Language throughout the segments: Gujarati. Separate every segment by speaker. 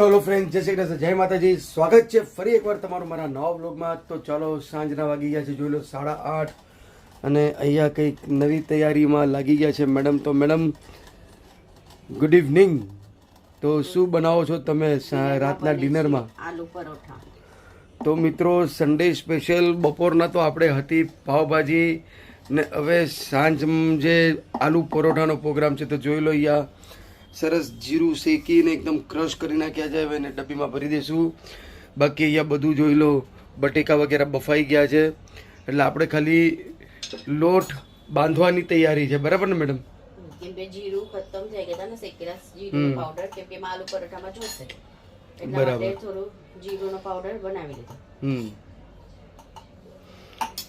Speaker 1: તો હેલો ફ્રેન્ડ, જય શ્રી કૃષ્ણ, જય માતાજી. સ્વાગત છે ફરી એકવાર તમારું મારા નવા બ્લોગમાં. તો ચાલો, સાંજના વાગી ગયા છે, જોઈ લો 8:30, અને અહીંયા કંઈક નવી તૈયારીમાં લાગી ગયા છે મેડમ. તો મેડમ, ગુડ ઇવનિંગ. તો શું બનાવો છો તમે રાતના ડિનરમાં?
Speaker 2: આલુ પરોઠા.
Speaker 1: તો મિત્રો, સન્ડે સ્પેશિયલ બપોરના તો આપણે હતી પાવભાજી, ને હવે સાંજ જે આલુ પરોઠાનો પ્રોગ્રામ છે. તો જોઈ લો, અહીંયા સરસ જીરું શેકીને એકદમ ક્રશ કરી નાખ્યા છે. હવે એને ડબ્બીમાં ભરી દઈશું. બાકી અહીંયા બધું જોઈ લો, બટેકા વગેરે બફાઈ ગયા છે, એટલે આપણે ખાલી લોટ બાંધવાની તૈયારી છે. બરાબર ને મેડમ?
Speaker 2: કેમ કે જીરું ખતમ થઈ ગયા ને, શેકેલા જીરું પાવડર, કેમ કે આલુ પરોઠામાં જોશે, એટલા માટે થોડું જીરુંનો પાવડર બનાવી લીધો.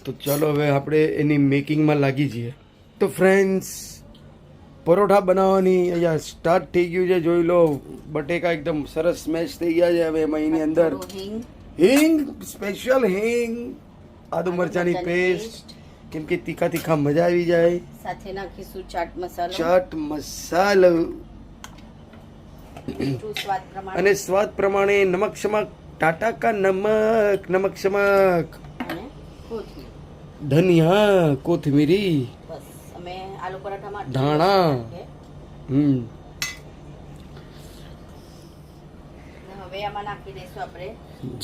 Speaker 1: તો ચાલો, હવે આપણે એની મેકિંગમાં લાગી જઈએ. તો ફ્રેન્ડ્સ, પરોઠા બનાવવાની અહીંયા સ્ટાર્ટ થઈ ગયું છે. જોઈ લો, બટેકા એકદમ સરસ સ્મેશ થઈ ગયા છે. હવે એમાં એની અંદર હિંગ, સ્પેશિયલ હિંગ, આદુ મરચાની પેસ્ટ, કેમ કે તીખા તીખા મજા આવી જાય.
Speaker 2: સાથે નાખીશું ચાટ મસાલો,
Speaker 1: અને સ્વાદ પ્રમાણે નમક શમક, ટાટા કા નમક, નમક શમક, ધનિયા, કોથમીરી,
Speaker 2: આલુ પરોઠામાં
Speaker 1: ધાણા.
Speaker 2: હવે આમાં નાખી દઈશું આપણે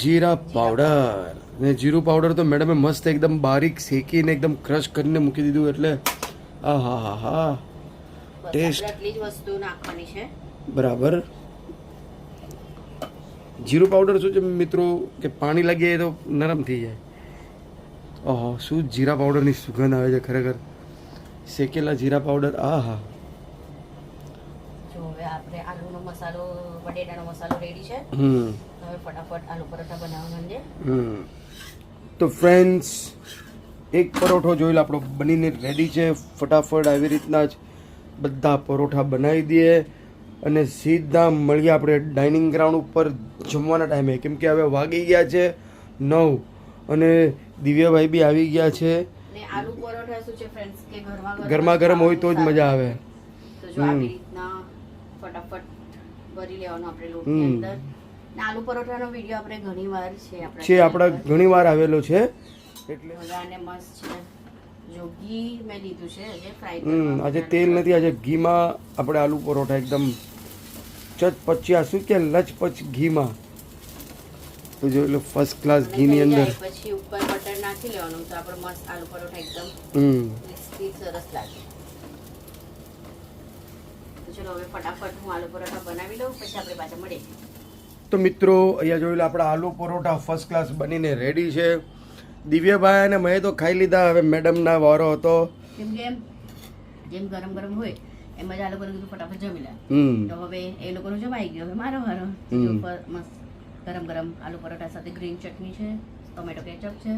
Speaker 1: જીરા પાવડર. ને જીરું પાવડર તો મેડમે મસ્ત એકદમ બારીક શેકીને એકદમ ક્રશ કરીને મૂકી દીધું, એટલે આ હા હા હા, ટેસ્ટ.
Speaker 2: આટલી જ વસ્તુ નાખવાની છે.
Speaker 1: બરાબર. જીરું પાવડર શું છે મિત્રો, કે પાણી લાગીએ તો નરમ થઈ જાય. ઓહો, શું જીરા પાવડરની સુગંધ આવે છે ખરેખર. શેકેલા જીરા પાવડર, આ હા.
Speaker 2: જો હવે આપણે આલુનો મસાલો, બટેટાનો મસાલો રેડી છે. હવે ફટાફટ આલુ પરોઠા બનાવવાનું છે.
Speaker 1: તો ફ્રેન્ડ્સ, એક પરોઠો જોઈ લો આપણો બનીને રેડી છે. ફટાફટ આવી રીતના જ બધા પરોઠા બનાવી દઈએ અને સીધા મળીએ આપણે ડાઇનિંગ ગ્રાઉન્ડ ઉપર જમવાના ટાઈમે. કેમ કે હવે વાગી ગયા છે 9 અને દિવ્યાભાઈ બી આવી ગયા છે.
Speaker 2: આલુ પરોઠા શું છે ફ્રેન્ડ્સ, કે
Speaker 1: ગરમા ગરમ હોય તો જ મજા આવે.
Speaker 2: તો જો આવી રીતના ફટાફટ ભરી લેવાનું આપણે લોટની અંદર. ને આલુ પરોઠાનો વિડિયો આપણે ઘણીવાર આપણા
Speaker 1: ઘણીવાર આવેલો છે. એટલે
Speaker 2: આને મસ્ત છે. જો ઘી મેં લીધું છે આજે ફ્રાય કરવા.
Speaker 1: આજે તેલ નથી, આજે ઘીમાં આપણે આલુ પરોઠા એકદમ ચચપચ્યા, શું કે લચપચ ઘીમાં. તો જોઈ લો, ફર્સ્ટ ક્લાસ ઘીની અંદર
Speaker 2: પછી ઉપર બટર નાખી લેવાનું, તો આપણો મસ્ત આલુ પરોઠા એકદમ ક્રિસ્પી સરસ લાગે. તો ચલો હવે ફટાફટ હું આલુ પરોઠા બનાવી લઉં, પછી આપણે પાછા મળીએ.
Speaker 1: તો મિત્રો, અહીંયા જોઈ લો, આપણા આલુ પરોઠા ફર્સ્ટ ક્લાસ બનીને રેડી છે. દિવ્યભાઈ અને મેં તો ખાઈ લીધા. હવે મેડમના વારો હતો.
Speaker 2: કેમ કે જેમ ગરમ ગરમ હોય એમ જ આ લોકો કીધું ફટાફટ જમી લે. તો હવે એ લોકોનો જમાઈ ગયો, હવે મારો વારો. ઉપર મસ્ત ગરમ ગરમ આલુ પરોઠા સાથે ગ્રીન ચટણી છે, ટોમેટો કેચઅપ છે.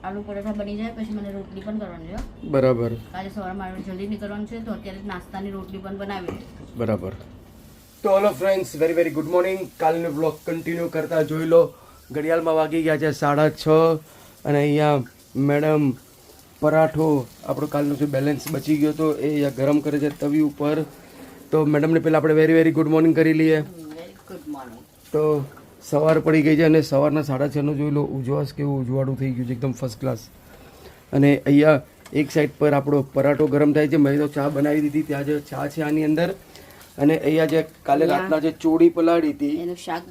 Speaker 2: આલુ પરોઠા બની જાય પછી મને રોટલી પણ કરવાની છે.
Speaker 1: બરાબર.
Speaker 2: કાલે સવારે મારે જલ્દી નીકળવાનું છે, તો અત્યારે નાસ્તાની રોટલી પણ બનાવી દે.
Speaker 1: બરાબર. તો hello friends, very very good morning. કાલનો બ્લોગ કન્ટિન્યુ કરતા જોઈ લો, ઘડિયાળમાં વાગી ગયા છે 6:30, અને અહીંયા મેડમ પરાઠો આપણો કાલનો જે બેલેન્સ બચી ગયો હતો એ અહીંયા ગરમ કરે છે તવી ઉપર. તો મેડમને પહેલાં આપણે વેરી વેરી ગુડ મોર્નિંગ કરી લઈએ.
Speaker 2: Good morning.
Speaker 1: તો સવાર પડી ગઈ છે અને સવારના 6:30 જોઈ લો, ઉજવાસ કેવું ઉજવાડું થઈ ગયું છે, એકદમ ફર્સ્ટ ક્લાસ. અને અહીંયા એક સાઈડ પર આપણો પરાઠો ગરમ થાય છે. મેં તો ચા બનાવી દીધી, ત્યાં જે ચા છે આની અંદર. અને અહીંયા જે કાલે રાતના જે ચોળી પલાળી હતી એનું શાક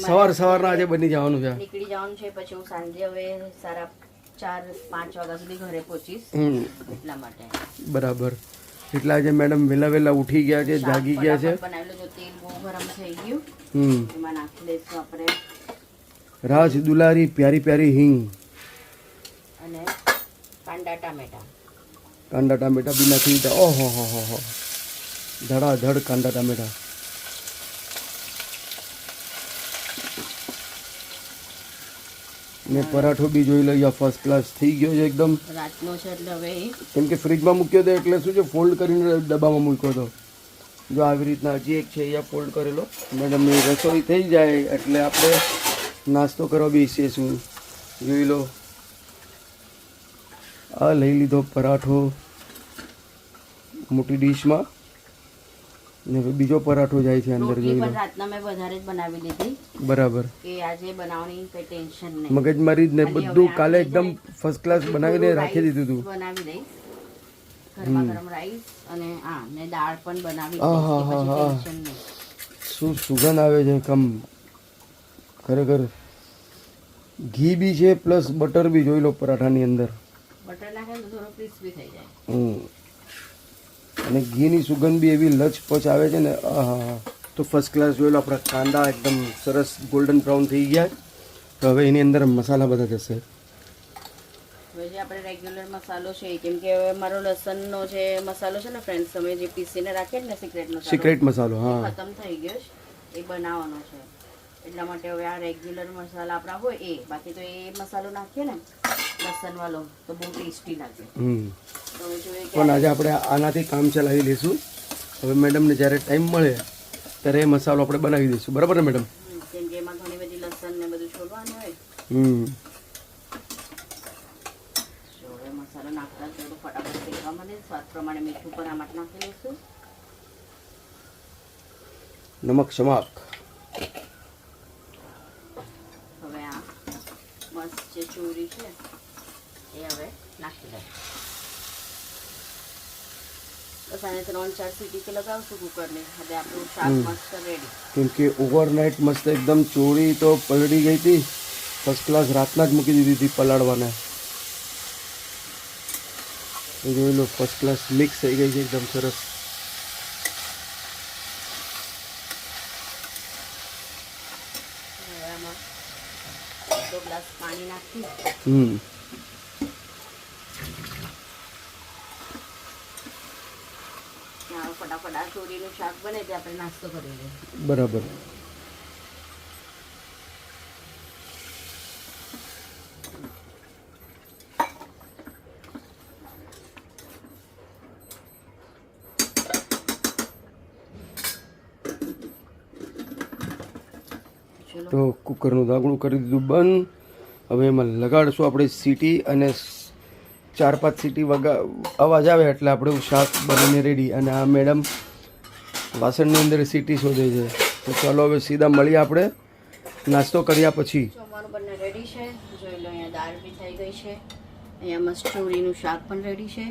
Speaker 1: સવારના આજે બની જવાનું છે,
Speaker 2: નીકળી જવાનું છે. પછી હું સાંજે હવે 4:30-5 વાગ્યા સુધી ઘરે પહોંચીશ, એટલા માટે.
Speaker 1: બરાબર. એટલે આજે મેડમ વહેલા ઉઠી ગયા છે, જાગી ગયા છે.
Speaker 2: બનાવેલું જો તેલ બહુ ગરમ થઈ ગયું, એમાં નાખી દઈશું આપણે
Speaker 1: રાજ દુલારી પ્યારી પ્યારી હિંગ
Speaker 2: અને કાંદા ટામેટા
Speaker 1: બી નાખી દીધા. ઓહો હો હો હો, ધડાધડ કાંદા ટામેટા. ને પરાઠો બી જોઈ લઈએ, ફર્સ્ટ ક્લાસ થઈ ગયો છે એકદમ.
Speaker 2: રાતનો છે એટલે હવે
Speaker 1: કેમ કે ફ્રીજમાં મૂક્યો હતો, એટલે શું છે ફોલ્ડ કરીને ડબ્બામાં મૂક્યો હતો. જો આવી રીતના હજી એક છે અહીંયા ફોલ્ડ કરેલો. મેડમની રસોઈ થઈ જાય એટલે આપણે નાસ્તો કરવા બેસીશું. જોઈ લો, આ લઈ લીધો પરાઠો મોટી ડીશમાં. ને હવે બીજો પરાઠો જાય છે અંદર,
Speaker 2: રોટલી
Speaker 1: જોઈ લો.
Speaker 2: પણ રાતના મેં વધારે જ બનાવી લીધી
Speaker 1: બરાબર,
Speaker 2: કે આજે બનાવવાની કઈ ટેન્શન નહીં.
Speaker 1: મગજમારી જ ને
Speaker 2: ખાલી હવે
Speaker 1: બધું
Speaker 2: આ
Speaker 1: કાલે
Speaker 2: થઈ
Speaker 1: એકદમ
Speaker 2: જાય.
Speaker 1: ફર્સ્ટ ક્લાસ બનાવીને રાખી દીધું હતું.
Speaker 2: બનાવી દઈશ ગરમા ગરમ રાઈસ અને ને દાળ પણ બનાવી
Speaker 1: હા,
Speaker 2: દઈશ
Speaker 1: હા,
Speaker 2: કે પછી
Speaker 1: હા, હા.
Speaker 2: ટેન્શન નહીં.
Speaker 1: શું સુગંધ આવે છે કમ, ખરેખર ઘી બી છે પ્લસ બટર બી, જોઈ લો પરાઠાની અંદર.
Speaker 2: બટર નાખે તો થોડો ક્રિસ્પી થઈ જાય.
Speaker 1: અને ઘીની સુગંધ બી એવી લચપચ આવે છે ને, આહા. તો ફર્સ્ટ ક્લાસ જોઈ લો, આપણા કાંદા એકદમ સરસ ગોલ્ડન બ્રાઉન થઈ ગયા. તો હવે એની અંદર મસાલા બધા જશે.
Speaker 2: હવે જે આપણે રેગ્યુલર મસાલો છે, કેમ કે હવે મારો લસણનો જે મસાલો છે ને ફ્રેન્ડ્સ, તમે જે પીસીને રાખીએ ને સિક્રેટ મસાલો,
Speaker 1: સિક્રેટ મસાલો, હા.
Speaker 2: ખતમ થઈ ગયો છે, એ બનાવવાનો છે. એટલા માટે હવે આ રેગ્યુલર મસાલા આપણા હોય એ, બાકી તો એ મસાલો નાખીએ ને લસણ વાળો તો બહુ ટેસ્ટી લાગે. તો હવે જોઈએ કે
Speaker 1: પણ આજે આપણે આનાથી કામ ચલાવી લઈશું. હવે મેડમને જ્યારે ટાઈમ મળે ત્યારે એ મસાલો આપણે બનાવી દઈશું, બરાબર ને મેડમ?
Speaker 2: કેમ કે એમાં ઘણી બધી લસણ ને બધું છોડવાનું હોય. તો હવે મસાલો નાખતા થોડું ફટાફટ શેકવા મળે. સ્વાદ પ્રમાણે મીઠું પણ આમાં નાખી લઈશું.
Speaker 1: નમક શમાક.
Speaker 2: હવે આ મસ્ત જે ચોરી છે એ હવે નાખી દઈએ. બસ આને 3-4 સીટી કે લગાવશું કુકરની. હવે આપણું શાક મસ્ત રેડી.
Speaker 1: કેમ કે ઓવરનાઇટ મસ્ત એકદમ ચોળી તો પલળી ગઈ હતી ફર્સ્ટ ક્લાસ, રાતના જ મૂકી દીધી હતી પલાળવાને. તો જોઈ લો ફર્સ્ટ ક્લાસ મિક્સ થઈ ગઈ છે એકદમ સરસ.
Speaker 2: હવે આમાં 1 ગ્લાસ પાણી નાખી ત્યાં ફટાફટ આ ચોરીનું શાક બને તે આપણે નાસ્તો કરી લઈએ.
Speaker 1: બરાબર.
Speaker 2: ચલો
Speaker 1: તો કુકરનું ઢાંકણું કરી દીધું બંધ. હવે એમાં લગાડશું આપણે સીટી, અને 4-5 સીટી અવાજ આવે એટલે આપણું શાક બનીને રેડી. અને આ મેડમ વાસણની અંદર સીટી શોધે છે. તો ચાલો હવે સીધા મળીએ આપણે નાસ્તો કર્યા પછી.
Speaker 2: જમવાનું બંને રેડી છે. જોઈ લો અહીંયા દાળ બી થઈ ગઈ છે, અહીંયા મસ્ત ચોરીનું શાક પણ રેડી છે,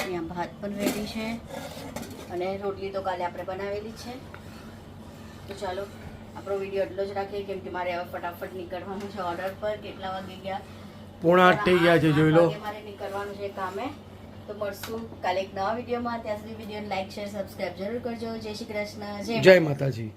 Speaker 2: અહીંયા ભાત પણ રેડી છે, અને રોટલી તો કાલે આપણે બનાવેલી છે. તો ચાલો આપણો વિડીયો એટલો જ રાખીએ, કેમ કે મારે હવે ફટાફટ નીકળવાનું છે ઓર્ડર પર. કેટલા વાગે ગયા?
Speaker 1: 7:45 થઈ ગયા છે, જોઈ લો.
Speaker 2: 8 વાગે મારે નીકળવાનું છે કામે. તો મળશું કાલે એક નવા વિડીયોમાં. ત્યાં સુધી વિડીયોને લાઈક, શેર, સબસ્ક્રાઇબ જરૂર કરજો. જય શ્રી કૃષ્ણ.
Speaker 1: જય માતાજી.